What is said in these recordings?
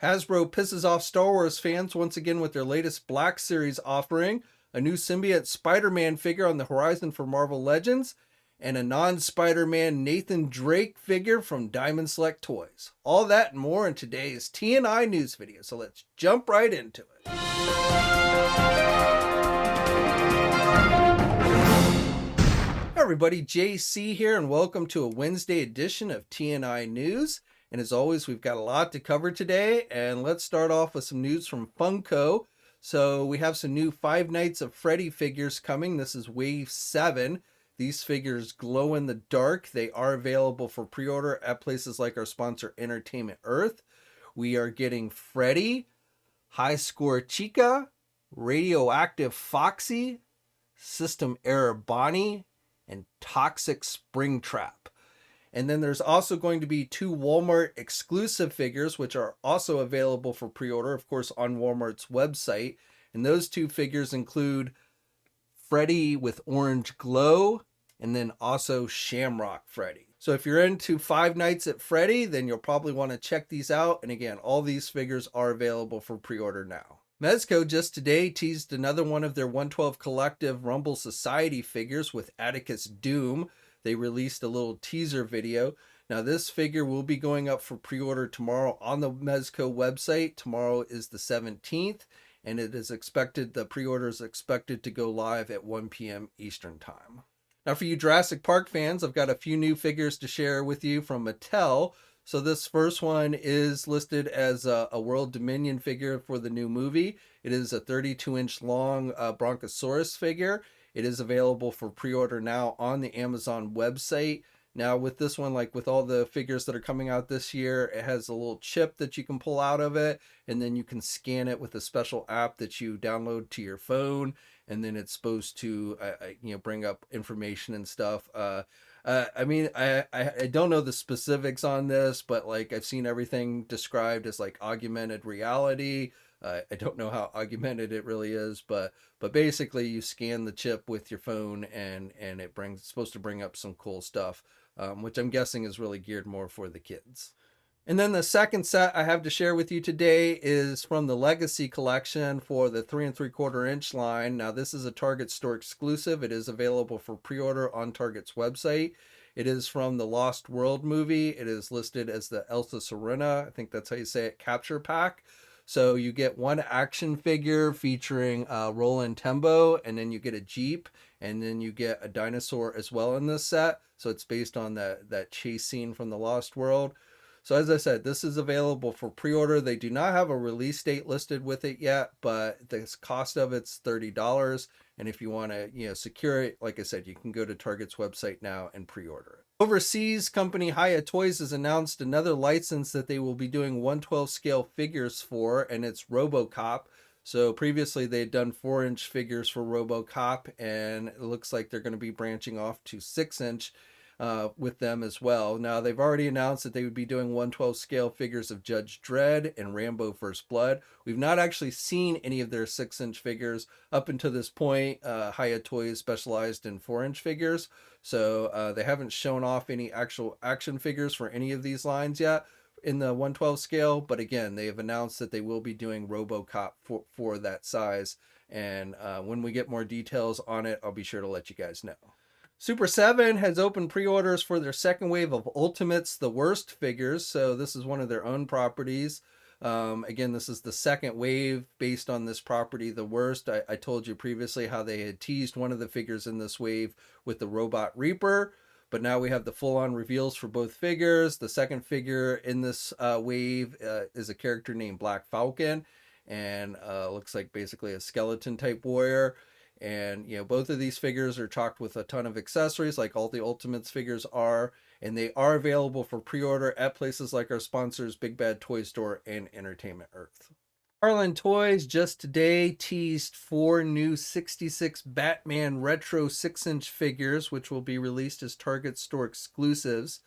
Hasbro pisses off Star Wars fans once again with their latest Black Series offering, a new symbiote Spider-Man figure on the horizon for Marvel Legends, and a non-Spider-Man Nathan Drake figure from Diamond Select Toys. All that and more in today's TNI News video, so let's jump right into it. Hey everybody, JC here, and welcome to a Wednesday edition of TNI News. And as always, we've got a lot to cover today, and let's start off with some news from Funko. So we have some new Five Nights at Freddy figures coming. This is Wave 7. These figures glow in the dark. They are available for pre-order at places like our sponsor, Entertainment Earth. We are getting Freddy, High Score Chica, Radioactive Foxy, System Error Bonnie, and Toxic Springtrap. And then there's also going to be two Walmart exclusive figures, which are also available for pre-order, of course, on Walmart's website. And those two figures include Freddy with Orange Glow, and then also Shamrock Freddy. So if you're into Five Nights at Freddy, then you'll probably want to check these out. And again, all these figures are available for pre-order now. Mezco just today teased another one of their 112 Collective Rumble Society figures with Atticus Doom. They released a little teaser video. Now this figure will be going up for pre-order tomorrow on the Mezco website. Tomorrow is the 17th, and it is expected, the pre-order is expected to go live at 1 p.m. Eastern time. Now for you Jurassic Park fans, I've got a few new figures to share with you from Mattel. So this first one is listed as a World Dominion figure for the new movie. It is a 32-inch long Brachiosaurus figure. It is available for pre-order now on the Amazon website. Now with this one, like with all the figures that are coming out this year, it has a little chip that you can pull out of it, and then you can scan it with a special app that you download to your phone, and then it's supposed to bring up information and stuff. I mean, I don't know the specifics on this, but like I've seen everything described as like augmented reality. I don't know how augmented it really is, but basically you scan the chip with your phone, and it's supposed to bring up some cool stuff, which I'm guessing is really geared more for the kids. And then the second set I have to share with you today is from the Legacy collection for the 3 3/4 inch line. Now this is a Target store exclusive. It is available for pre-order on Target's website. It is from the Lost World movie. It is listed as the Elsa Sorna, I think that's how you say it, capture pack. So you get one action figure featuring Roland Tembo, and then you get a Jeep, and then you get a dinosaur as well in this set. So it's based on that chase scene from the Lost World. So as I said, this is available for pre-order. They do not have a release date listed with it yet, but the cost of it's $30. And if you want to, secure it, like I said, you can go to Target's website now and pre-order it. Overseas company Hiya Toys has announced another license that they will be doing 1/12 scale figures for, and it's Robocop. So previously they had done 4-inch figures for Robocop, and it looks like they're going to be branching off to 6-inch with them as well. Now they've already announced that they would be doing 1/12 scale figures of Judge Dredd and Rambo First Blood. We've not actually seen any of their 6-inch figures up until this point. Hiya Toys specialized in 4-inch figures, so they haven't shown off any actual action figures for any of these lines yet in the 1/12 scale, but again, they have announced that they will be doing Robocop for that size, and when we get more details on it, I'll be sure to let you guys know. Super 7 has opened pre-orders for their second wave of Ultimates The Worst figures, so this is one of their own properties. Again, this is the second wave based on this property, The Worst. I told you previously how they had teased one of the figures in this wave with the Robot Reaper, but now we have the full-on reveals for both figures. The second figure in this wave is a character named Black Falcon, and looks like basically a skeleton-type warrior. And both of these figures are chocked with a ton of accessories, like all the Ultimates figures are, and they are available for pre-order at places like our sponsors Big Bad Toy Store and Entertainment Earth. Holland Toys just today teased 4 new 66 Batman retro 6-inch figures, which will be released as Target store exclusives.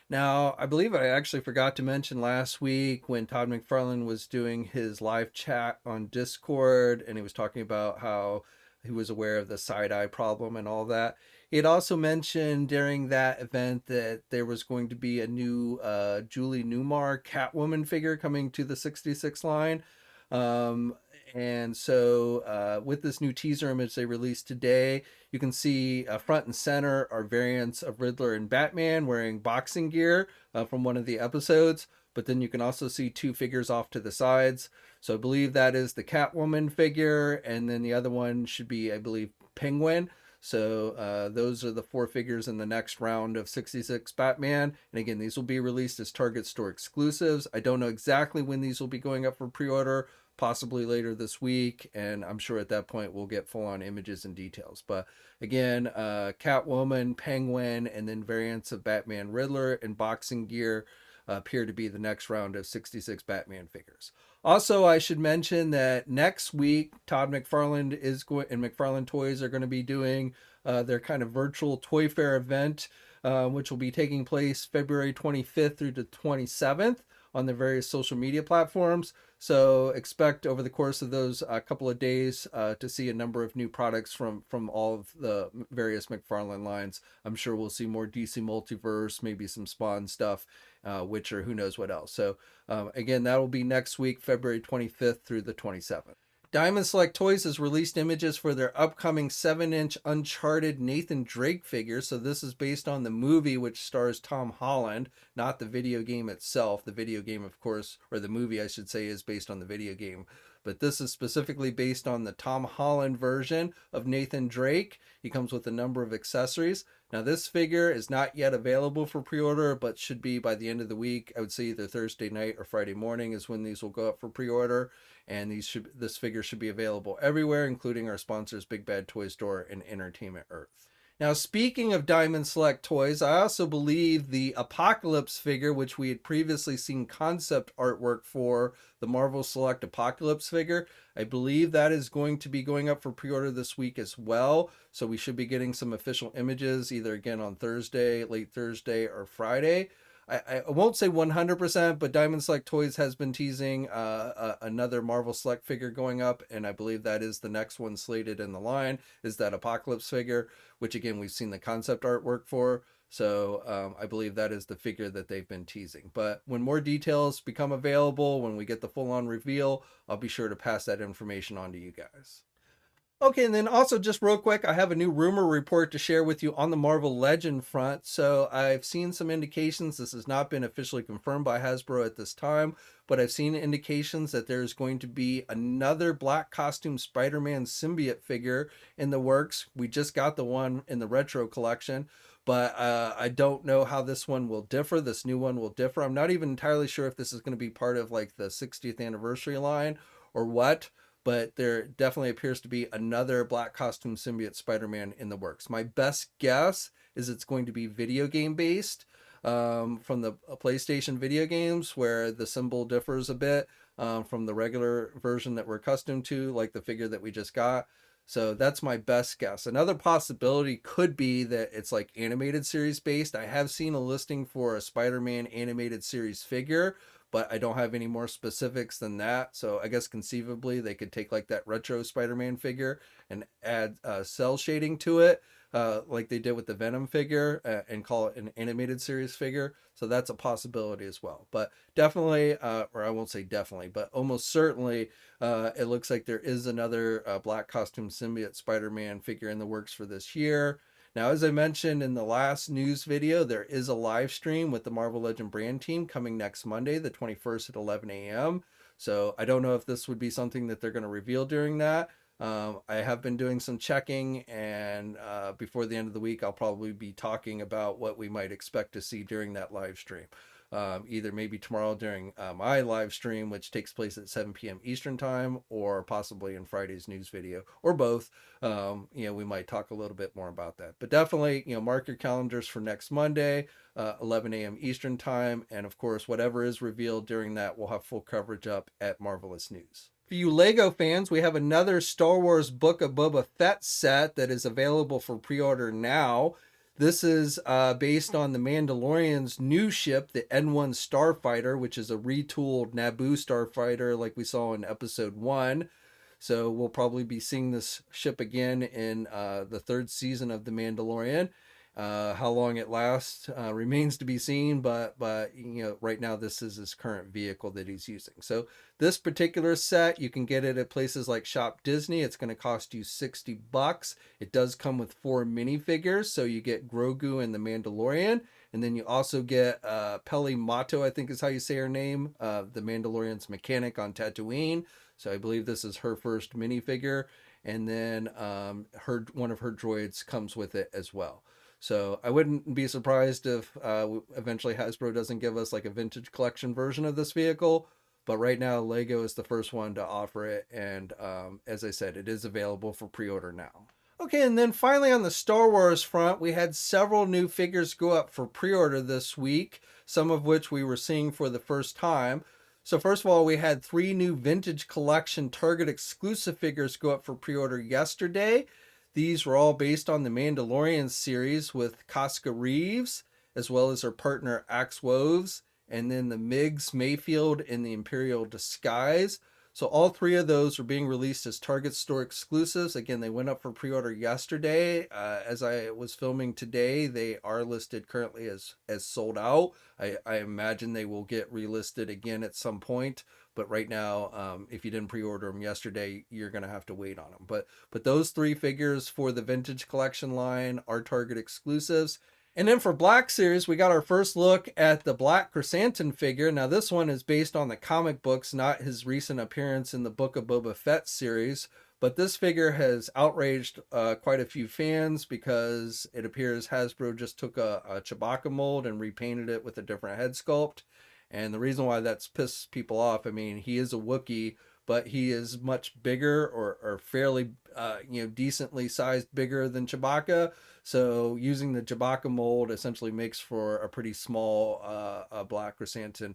Now, I believe I actually forgot to mention last week when Todd McFarlane was doing his live chat on Discord, and he was talking about how he was aware of the side-eye problem and all that. He had also mentioned during that event that there was going to be a new Julie Newmar Catwoman figure coming to the 66 line. Um, and so with this new teaser image they released today, you can see front and center are variants of Riddler and Batman wearing boxing gear from one of the episodes. But then you can also see two figures off to the sides. So I believe that is the Catwoman figure. And then the other one should be, I believe, Penguin. So those are the four figures in the next round of 66 Batman. And again, these will be released as Target store exclusives. I don't know exactly when these will be going up for pre-order, possibly later this week. And I'm sure at that point we'll get full-on images and details. But again, Catwoman, Penguin, and then variants of Batman, Riddler, and boxing gear appear to be the next round of 66 Batman figures. Also, I should mention that next week, Todd McFarlane and McFarlane Toys are going to be doing their kind of virtual toy fair event, which will be taking place February 25th through the 27th on the various social media platforms. So expect over the course of those couple of days to see a number of new products from all of the various McFarlane lines. I'm sure we'll see more DC Multiverse, maybe some Spawn stuff, Witcher, who knows what else. So again, that will be next week, February 25th through the 27th. Diamond Select Toys has released images for their upcoming 7-inch Uncharted Nathan Drake figure. So this is based on the movie, which stars Tom Holland, not the video game itself. The video game, of course, or the movie, I should say, is based on the video game. But this is specifically based on the Tom Holland version of Nathan Drake. He comes with a number of accessories. Now, this figure is not yet available for pre-order, but should be by the end of the week. I would say either Thursday night or Friday morning is when these will go up for pre-order. And this figure should be available everywhere, including our sponsors, Big Bad Toy Store and Entertainment Earth. Now, speaking of Diamond Select Toys, I also believe the Apocalypse figure, which we had previously seen concept artwork for, the Marvel Select Apocalypse figure, I believe that is going to be going up for pre-order this week as well. So we should be getting some official images either again on Thursday, late Thursday, or Friday. I won't say 100%, but Diamond Select Toys has been teasing another Marvel Select figure going up, and I believe that is the next one slated in the line, is that Apocalypse figure, which again, we've seen the concept artwork for. So I believe that is the figure that they've been teasing. But when more details become available, when we get the full-on reveal, I'll be sure to pass that information on to you guys. Okay, and then also just real quick, I have a new rumor report to share with you on the Marvel Legend front. So I've seen some indications, this has not been officially confirmed by Hasbro at this time, but I've seen indications that there's going to be another black costume Spider-Man symbiote figure in the works. We just got the one in the retro collection, but I don't know how this one will differ. This new one will differ. I'm not even entirely sure if this is going to be part of like the 60th anniversary line or what. But there definitely appears to be another black costume symbiote Spider-Man in the works. My best guess is it's going to be video game based from the PlayStation video games, where the symbol differs a bit from the regular version that we're accustomed to, like the figure that we just got. So that's my best guess. Another possibility could be that it's like animated series based. I have seen a listing for a Spider-Man animated series figure, but I don't have any more specifics than that. So I guess conceivably they could take like that retro Spider-Man figure and add cell shading to it, like they did with the Venom figure, and call it an animated series figure. So that's a possibility as well. But definitely, or I won't say definitely, but almost certainly, it looks like there is another black costume symbiote Spider-Man figure in the works for this year. Now, as I mentioned in the last news video, there is a live stream with the Marvel Legend brand team coming next Monday, the 21st at 11 a.m. So I don't know if this would be something that they're going to reveal during that. I have been doing some checking, and before the end of the week, I'll probably be talking about what we might expect to see during that live stream. Either maybe tomorrow during my live stream, which takes place at 7 p.m. Eastern time, or possibly in Friday's news video, or both. We might talk a little bit more about that. But definitely, mark your calendars for next Monday, 11 a.m. Eastern time. And of course, whatever is revealed during that, we'll have full coverage up at Marvelous News. For you Lego fans, we have another Star Wars Book of Boba Fett set that is available for pre-order now. This is based on the Mandalorian's new ship, the N1 Starfighter, which is a retooled Naboo starfighter like we saw in episode 1. So we'll probably be seeing this ship again in the third season of The Mandalorian. How long it lasts remains to be seen, but right now this is his current vehicle that he's using. So this particular set, you can get it at places like Shop Disney. It's going to cost you $60. It does come with 4 minifigures, so you get Grogu and the Mandalorian, and then you also get Peli Motto, I think is how you say her name, the Mandalorian's mechanic on Tatooine. So I believe this is her first minifigure, and then one of her droids comes with it as well. So I wouldn't be surprised if eventually Hasbro doesn't give us like a vintage collection version of this vehicle. But right now, Lego is the first one to offer it. And as I said, it is available for pre-order now. Okay, and then finally on the Star Wars front, we had several new figures go up for pre-order this week, some of which we were seeing for the first time. So first of all, we had 3 new vintage collection Target exclusive figures go up for pre-order yesterday. These were all based on the Mandalorian series with Casca Reeves, as well as her partner Axe Woves, and then the Migs Mayfield in the Imperial disguise. So all 3 of those are being released as Target store exclusives. Again, they went up for pre-order yesterday. As I was filming today, they are listed currently as sold out. I imagine they will get relisted again at some point. But right now, if you didn't pre-order them yesterday, you're going to have to wait on them. But those 3 figures for the vintage collection line are Target exclusives. And then for Black Series, we got our first look at the Black Krrsantan figure. Now this one is based on the comic books, not his recent appearance in the Book of Boba Fett series. But this figure has outraged quite a few fans because it appears Hasbro just took a Chewbacca mold and repainted it with a different head sculpt. And the reason why that's pissed people off, I mean, he is a Wookiee, but he is much bigger or fairly, decently sized bigger than Chewbacca. So using the Chewbacca mold essentially makes for a pretty small Black Krrsantan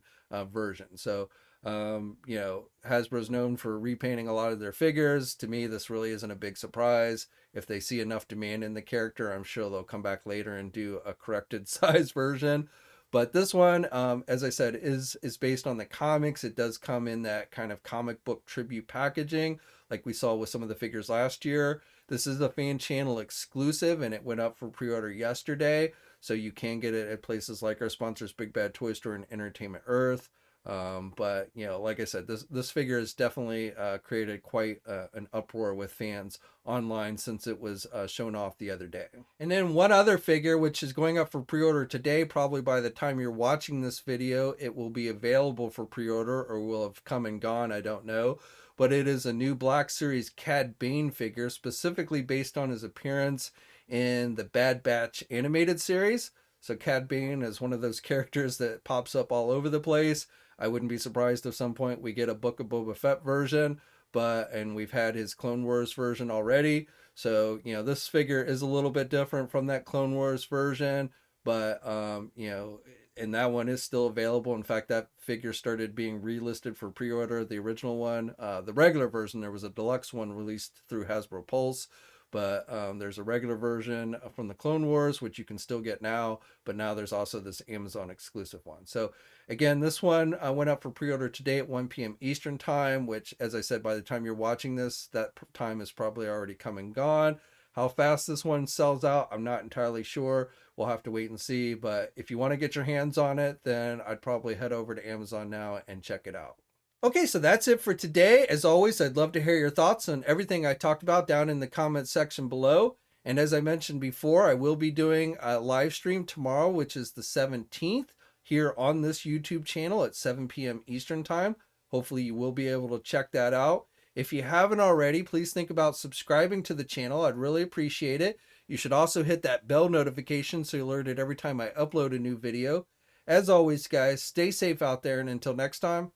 version. So, Hasbro's known for repainting a lot of their figures. To me, this really isn't a big surprise. If they see enough demand in the character, I'm sure they'll come back later and do a corrected size version. But this one, as I said, is based on the comics. It does come in that kind of comic book tribute packaging like we saw with some of the figures last year. This is a fan channel exclusive, and it went up for pre-order yesterday. So you can get it at places like our sponsors, Big Bad Toy Store and Entertainment Earth. But like I said, this figure has definitely created quite an uproar with fans online since it was shown off the other day. And then one other figure, which is going up for pre-order today, probably by the time you're watching this video, it will be available for pre-order or will have come and gone, I don't know. But it is a new Black Series Cad Bane figure, specifically based on his appearance in the Bad Batch animated series. So Cad Bane is one of those characters that pops up all over the place. I wouldn't be surprised if some point we get a Book of Boba Fett version, and we've had his Clone Wars version already. So, this figure is a little bit different from that Clone Wars version, but, and that one is still available. In fact, that figure started being relisted for pre-order. The original one, the regular version, there was a deluxe one released through Hasbro Pulse. But there's a regular version from the Clone Wars, which you can still get now. But now there's also this Amazon exclusive one. So again, this one went up for pre-order today at 1 p.m. Eastern time, which, as I said, by the time you're watching this, that time is probably already come and gone. How fast this one sells out, I'm not entirely sure. We'll have to wait and see. But if you want to get your hands on it, then I'd probably head over to Amazon now and check it out. Okay, so that's it for today. As always, I'd love to hear your thoughts on everything I talked about down in the comments section below. And as I mentioned before, I will be doing a live stream tomorrow, which is the 17th, here on this YouTube channel at 7 p.m. Eastern time. Hopefully you will be able to check that out. If you haven't already, please think about subscribing to the channel. I'd really appreciate it. You should also hit that bell notification so you're alerted every time I upload a new video. As always, guys, stay safe out there, and until next time,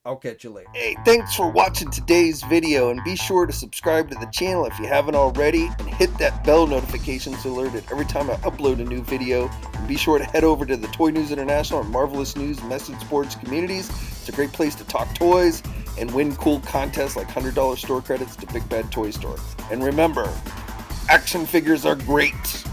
I'll catch you later. Hey, thanks for watching today's video, and be sure to subscribe to the channel if you haven't already, and hit that bell notification so you're alerted every time I upload a new video. And be sure to head over to the Toy News International and Marvelous News Message Boards communities. It's a great place to talk toys and win cool contests like $100 store credits to Big Bad Toy Store. And remember, action figures are great.